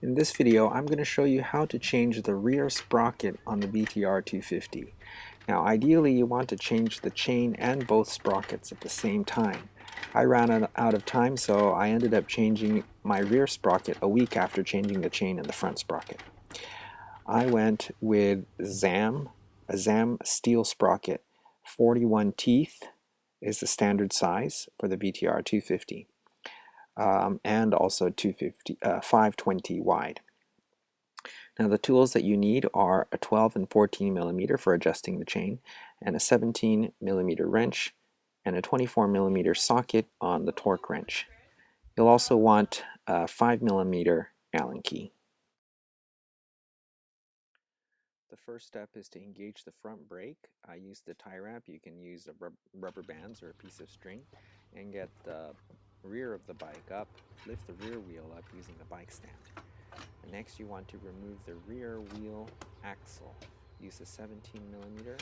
In this video, I'm going to show you how to change the rear sprocket on the BTR 250. Now, ideally, you want to change the chain and both sprockets at the same time. I ran out of time, so I ended up changing my rear sprocket a week after changing the chain in the front sprocket. I went with a ZAM steel sprocket. 41 teeth is the standard size for the BTR 250. And also 520 wide. Now the tools that you need are a 12 and 14 millimeter for adjusting the chain, and a 17 millimeter wrench, and a 24 millimeter socket on the torque wrench. You'll also want a 5 millimeter Allen key. The first step is to engage the front brake. I use the tie wrap. You can use rubber bands or a piece of string, and get the rear of the bike up, lift the rear wheel up using a bike stand. And next you want to remove the rear wheel axle. Use a 17 millimeter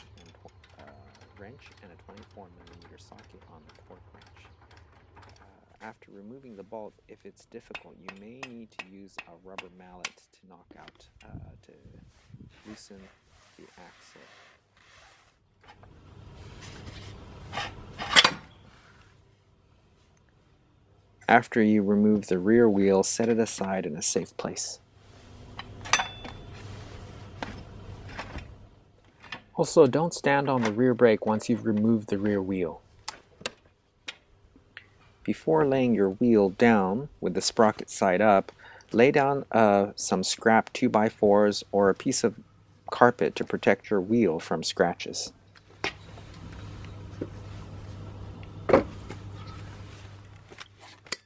wrench and a 24 millimeter socket on the torque wrench. After removing the bolt, if it's difficult, you may need to use a rubber mallet to knock out, to loosen the axle. After you remove the rear wheel, set it aside in a safe place. Also, don't stand on the rear brake once you've removed the rear wheel. Before laying your wheel down with the sprocket side up, lay down some scrap 2x4s or a piece of carpet to protect your wheel from scratches.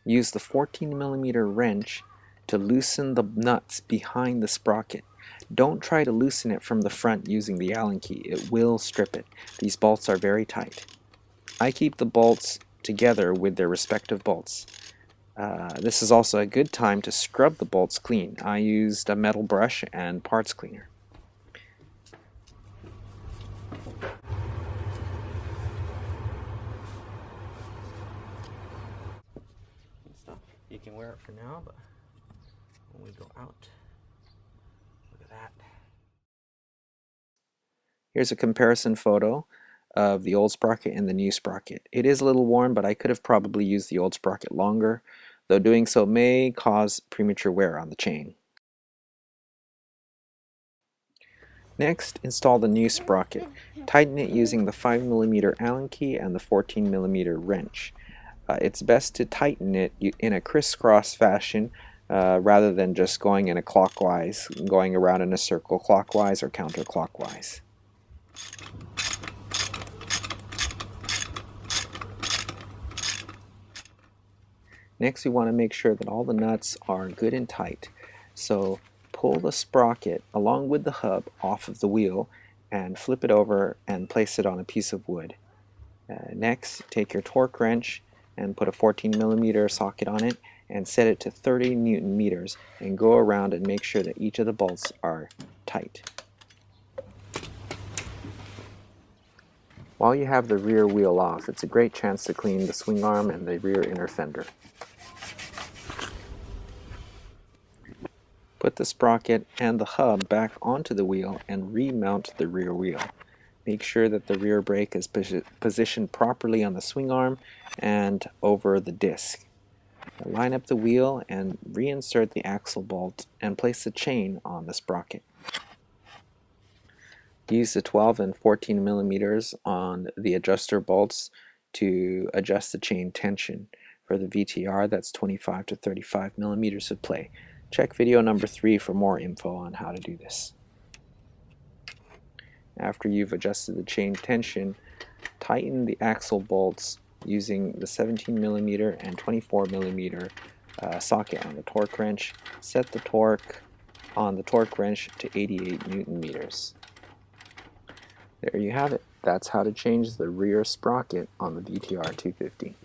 Use the 14 millimeter wrench to loosen the nuts behind the sprocket. Don't try to loosen it from the front using the Allen key. It will strip it. These bolts are very tight. I keep the bolts together with their respective bolts. This is also a good time to scrub the bolts clean. I used a metal brush and parts cleaner. You can wear it for now, but when we go out, look at that. Here's a comparison photo of the old sprocket and the new sprocket. It is a little worn, but I could have probably used the old sprocket longer, though doing so may cause premature wear on the chain. Next, install the new sprocket. Tighten it using the 5 millimeter Allen key and the 14 millimeter wrench. It's best to tighten it in a crisscross fashion rather than just going in a clockwise, going around in a circle clockwise or counterclockwise. Next, we want to make sure that all the nuts are good and tight. So pull the sprocket along with the hub off of the wheel and flip it over and place it on a piece of wood. Next, take your torque wrench and put a 14 millimeter socket on it and set it to 30 Newton meters and go around and make sure that each of the bolts are tight. While you have the rear wheel off, it's a great chance to clean the swing arm and the rear inner fender. Put the sprocket and the hub back onto the wheel and remount the rear wheel. Make sure that the rear brake is positioned properly on the swing arm and over the disc. Line up the wheel and reinsert the axle bolt and place the chain on the sprocket. Use the 12 and 14 millimeters on the adjuster bolts to adjust the chain tension. For the VTR, that's 25 to 35 millimeters of play. Check video number 3 for more info on how to do this. After you've adjusted the chain tension, tighten the axle bolts using the 17 millimeter and 24 millimeter socket on the torque wrench. Set the torque on the torque wrench to 88 Newton meters. There you have it. That's how to change the rear sprocket on the BTR 250.